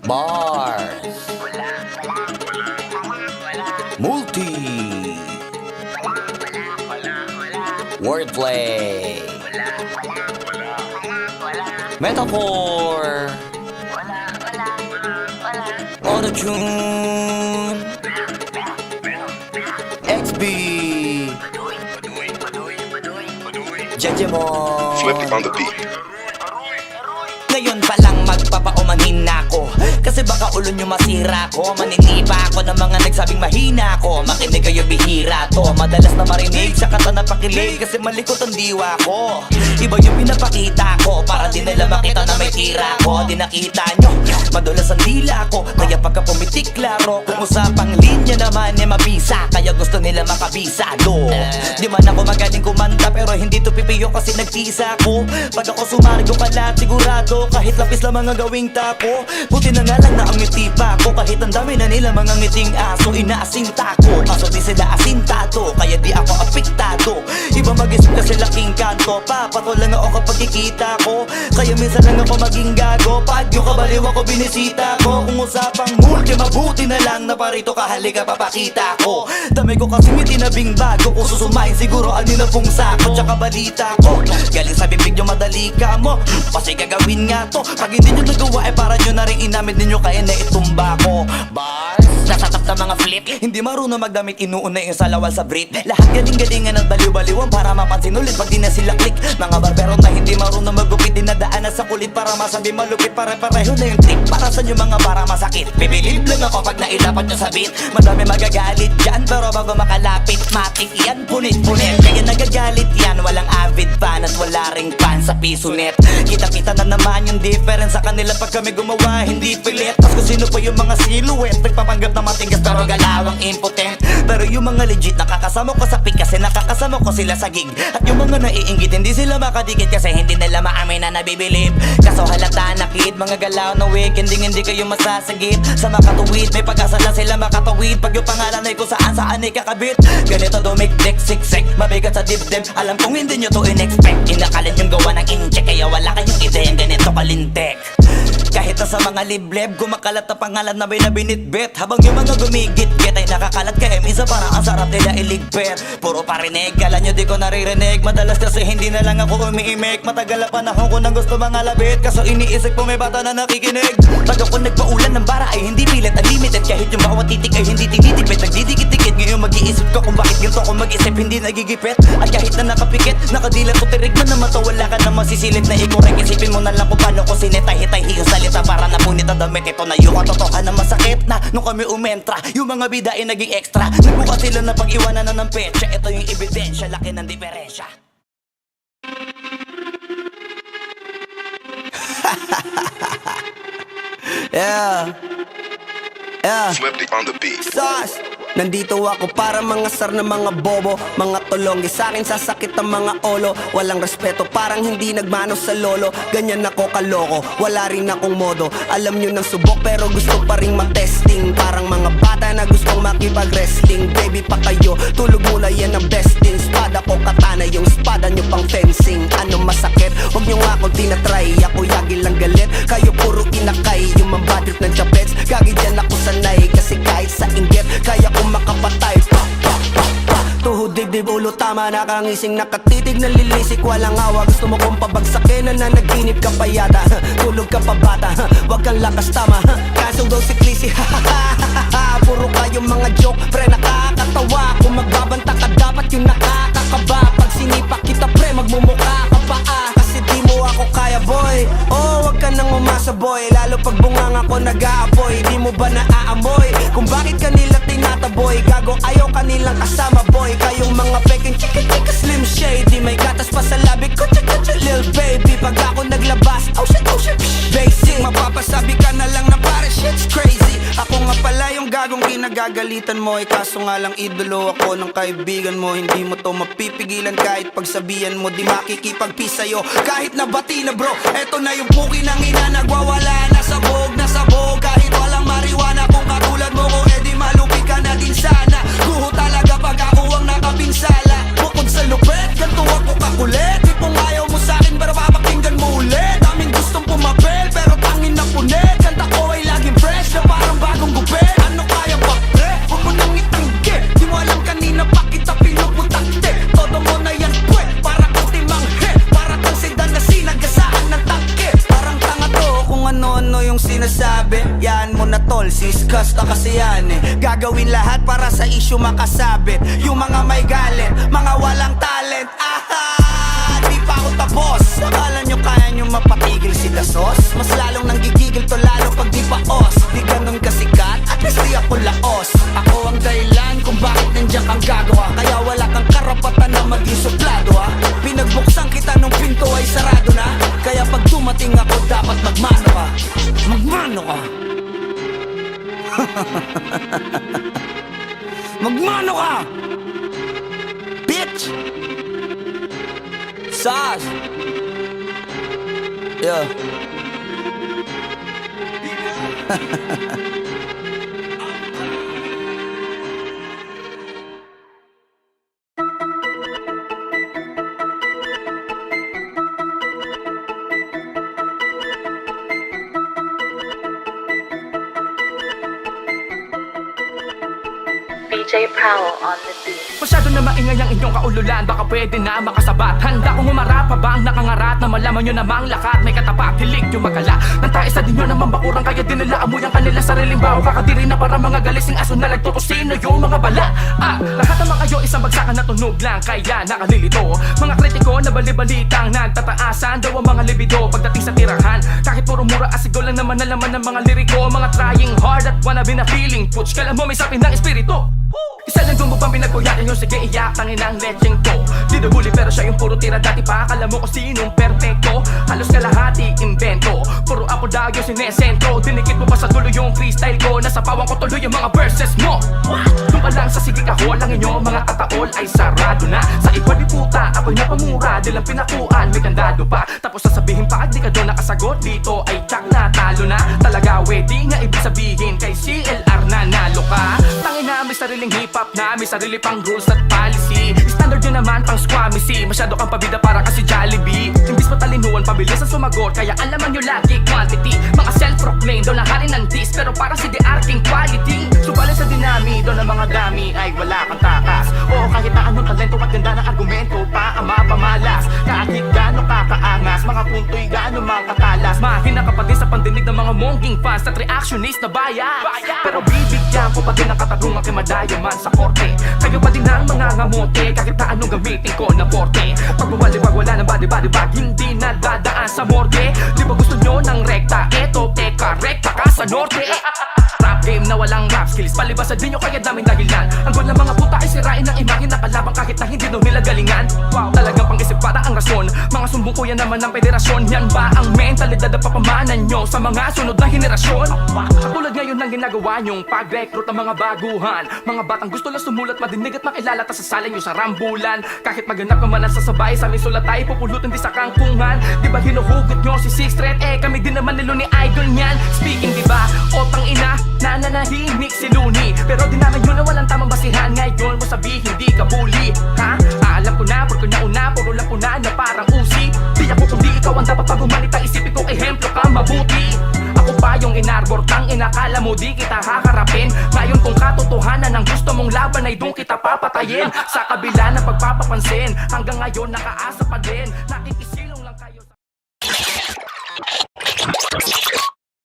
Bars, multi, wordplay, metaphor, auto-tune, XB, Jejemon. Flip it on the beat. Ngayon pa lang magpapaumanhin na ako, kasi baka ulo nyo masira ko. Maninipa ako ng mga nagsabing mahina ko. Makinig kayo, bihira to. Madalas na marinig sa kata na pakilig, kasi malikot ang diwa ko. Iba yung pinapakita ko, para di nila makita na may tira ko. Di nakita nyo, madulas ang dila ko. Kaya pagka pumitik klaro, kung usapang linya naman eh mabisa. Kaya gusto nila makabisa do. Di man ako magaling kumanta, pero hindi to pipiyo kasi nagkisa ko. Pag ako sumargo pala sigurado, kahit lapis lang mga gawing tapo. Buti na nga lang na ang ngiti pa ko, kahit ang dami na nila mga ngiting aso. Inaasinta ko, kaso di sila asintado, kaya di ako apektado. Iba mag-isip kasi laking kanto, papato lang ako kapag kikita ko. Kaya minsan lang ako maging gago, pag yung kabaliw ako binisita ko. Kung usapang multi, mabuti na lang na parito ka, halika papakita ko. Dami ko kasi may tinabing bago, kung susumahin siguro ano na pong sako. Tsaka balita ko, galing sa bibig nyo madali ka mo, kasi gagawin nga to. Pag hindi nyo nagawa eh para nyo na rin inamit ninyo, kaya na itumba ko. Bars, nasatap na mga flip, hindi marunong magdamit, inuuna yung salawal sa brief. Lahat galing-galingan at baliw-baliwan para mapansin ulit pag di na sila click. Mga barbero na hindi marunong magupit, dinadaanan sa kulit para masabi malupit. Pare-pareho na yung tip, para sa nyo mga para masakit. Bibilib lang ako pag nailapat nyo sa beat. Madami magagalit dyan, pero bago makalapit matik yan, punit-punit. Kaya nagagalit yan, walang avid fan at wala ring fan sa piso net. Kita-kita na naman yung difference sa kanila pag kami gumawa, hindi pilit. Tapos kung sino pa yung mga silhouette, nagpapanggap na matigas pero galawang impotent. Pero yung mga legit nakakasama ko sa pick, kasi nakakasama ko sila sa gig. At yung mga naiinggit, hindi sila makadikit kasi hindi nila maamin na nabibilib. Kaso halata na kid, mga galaw na wig, hindi kayo masasagit. Sa makatuwid, may pag-asa lang sila makatawid. Pag yung pangalan ay kung saan ay kakabit. Ganito dumikdik, siksik, mabigat sa dibdib. Alam kong hindi nyo to in-expect. Inakalit yung gawa ng incheck, kaya wala kayong ideya, ganito kalintek. Kahit na sa mga libleb, gumakalat na pangalan na may nabinitbit. Habang yung mga gumigit-git ay nakakalat, kaya minsan parang ang sarap nila iligpit. Puro parinig, kala nyo di ko naririnig. Madalas kasi hindi na lang ako umiimik. Matagal na panahon ko nang gusto mga labit, kaso iniisip ko may bata na nakikinig. Pag ako nagpaulan ng bara ay hindi pilit, unlimited. Kahit yung bawat titik ay hindi tinitipid, nagdidikit-dikit. Ngayon mag-iisip ko kung bakit ganito ko mag-isip, hindi nagigipit. At kahit na nakapikit, nakadilat ko tirig man na mata, wala ka na masisilip na ikorek. Isipin mo na lang kung paano ko sinetay-hitay yung salita para napunit ang damit. Ito na yung katotohan na masakit na nung kami umentra, yung mga bida ay naging extra. Nagbukas sila na pag-iwanan na ng petsa. Ito yung ebidensya, laki ng diferensya. Yeah. Flip it on the beat. Sauce! Nandito ako para mga sar na mga bobo, mga tulonggi sa'kin sasakit ang mga olo. Walang respeto, parang hindi nagmano sa lolo. Ganyan ako kaloko, wala rin akong modo. Alam nyo ng subok pero gusto pa rin matesting. Parang mga bata na gustong makipag-wrestling. Baby pa kayo, tulog muna yan ang besting. Spada ko katana, yung spada nyo pang fencing. Ano masakit? Huwag nyo nga akong tinatry. Ako yagi lang galit, kayo puro inakay. Yung mambadrip ng chapets, gagi dyan ako sanay. Kasi kahit sa inggit, kaya ko makapatay. Tuhod, dibdib, ulo, tama, nakangising, nakatitig, nalilisik, walang awa. Gusto mo kong pabagsakin, na nanaginip ka pa yata. Tulog ka pa bata, wag kang lakas tama. Kaso daw si Clissy, puro kayong mga joke, pre, nakakatawa. Kung magbabanta ka, dapat yung nakakakaba. Pag sinipak kita, pre, magmumukha ka pa kasi di mo ako kaya, boy. Oh, wag ka nang umasa, boy. Lalo pag bunganga ko nag-aapoy. Di mo ba naaamoy kung bakit kanila tinataboy? Gago, ayaw kanilang kasama, boy. Kayong mga peking chika-chika slim shady, may gatas pa sa labi ko, chika-chika lil baby. Pag ako naglabas, oh shit, basic. Mapapasabi ka na lang na pare shit's crazy. Ako nga pala yung gagong kinagagalitan mo. Kaso nga lang idolo ako ng kaibigan mo. Hindi mo to mapipigilan kahit pagsabihan mo. Di makikipag-peace sa'yo kahit nabati na bro. Eto na yung puki ng ina, nagwawala na sabog, na sabog. Kahit walang mariwana, kung katulad mo ko, edi malupi ka na din sana. Guho talaga pag ako ang nakapinsala. Bukod sa lupet, ganito ako kakulit. Tipong ayaw mo sa'kin pero papakinggan mo ulit. Daming gustong pumapel pero tangin na punit. Kanta ko ay laging fresh na parang bagong gupit. Ano kaya ba pre? Huwag mo nang itanggi. Di mo alam kanina pa kita pinuputakte. Todo mo na yan pwe, para kang timanghe. Para kang sedan na sinagasaan ng tangke. Parang tanga to kung ano-ano yung sinasabi. Yan mo na tol, siskas na kasi yan eh. Gagawin lahat para sa issue makasabit. Yung mga may galit, mga walang talent. Di pa ako tapos. Akala nyo kaya nyo mapatigil si Dasos? Mas lalong nanggigigil to lalo pag di paos. Di ganun kasikat, at least di ako laos. Ako ang dahilan kung bakit nandiyan kang gagawa. Kaya wala kang karapatan na maging suplado ha. Pinagbuksan kita nung pinto ay sarado na. Kaya pag dumating ako dapat magmano ka. Magmano ka. Magmano ka, bitch. Sas. Yeah. DJ Powell on the beat. Masyado na maingay ang inyong kaululan, baka pwede na makasabat. Handa kong humarap pa ba ang nakangarat na malaman nyo namang lakat may katapat, hilig yung magala. Nang taisa din nyo namang bakurang kaya dinala amoy ang kanilang sariling baho. Kakadiri na para mga galising aso na nagtutusino yung mga bala. Lahat naman kayo isang bagsakan na tunog lang kaya nakalilito. Mga kritiko na bali-balitang nagtataasan daw ang mga libido pagdating sa tirahan. Kahit puro mura asigaw lang naman nalaman ng mga liriko. Mga trying hard at wanna be na feeling putsch, kala mo may sapin ng espiritu. Isa lang doon mo bang pinagpuyakan yung sige iyak tangin ang lecheng to. Di na huli pero siya yung puro tira dati pa. Akala mo kung sinong perfecto. Halos kalahati invento. Puro ako daw yung sinesentro. Dinikit mo pa sa dulo yung freestyle ko. Nasa pawang ko tuloy yung mga verses mo. Doon pa lang sa sige kahol ang inyo mga kataol ay sarado na. Sa iba di puta ako'y napamura. Di lang pinakuan may kandado pa. Tapos sasabihin pa di ka doon nakasagot. Dito ay tsak na talo na. Talaga wedi nga ibig sabihin kay CLR na nalo ka. Tangin na may sariling hip-hop na may sarili pang rules at policy. Standard yun naman pang squamisi. Masyado kang pabida para kasi Jollibee. Imbis matalinuan pabilis ang sumagot. Kaya alaman nyo lagi quantity. Mga self-proclaimed daw na hari ng dis. Pero para si The Arking quality. Subalit sa dinami daw ng mga dami ay wala kang takas. Oo kahit na anong talento at ganda ng argumento pa ama pamalas. Kahit gano'ng kakaangas mga punto'y gano'ng mga katalas. Mahina ka pa din sa pandinig ng mga mongging fans at reactionist na bias. Pero bibigyan ko pa din ang katarungan kay madayaman sa korte. Kayo pa din ang mga ngamote kahit na anong gamitin ko na porte. Pag bumalibag wala ng body bag hindi na dadaan sa morgue. Di ba gusto nyo ng rekta? Eto teka rekta ka sa norte. Rap game na walang rap skills. Palibasan din nyo kaya daming dahilan. Ang goal ng mga puta ay sirain ang imahe na kalabang kahit na hindi daw nila galingan. Talagang pang-isip para ang rason. Mga sumbong ko yan naman ng federasyon. Yan ba ang mentalidad na papamanan nyo sa mga sunod na henerasyon? Katulad ngayon ng ginagawa nyong pag-recruit ng mga baguhan. Mga batang gusto lang sumulat, madinig at makilala. Tas sasalin nyo sa rambulan. Kahit maganap naman ang sasabay sa aming sulat tayo pupulutin di sa kangkungan. Di ba hinuhugot nyo si Six Thread? Kami din naman nilo ni Idol nyan. Speaking di ba? Otang ina nananahimik si Looney. Pero di namin yun na walang tamang basihan. Ngayon mo sabihin di ka bully. Ha? Alam ko na, porque nauna, puro lang ko na parang usi. Di ako kung di ikaw ang dapat pag humanita. Isipin ko ehemplo ka mabuti. Ako pa yung inarbor tang inakala mo di kita haharapin. Ngayon kung katotohanan ang gusto mong laban ay doon kita papatayin. Sa kabila ng pagpapapansin hanggang ngayon nakaasa pa din. Nakikisil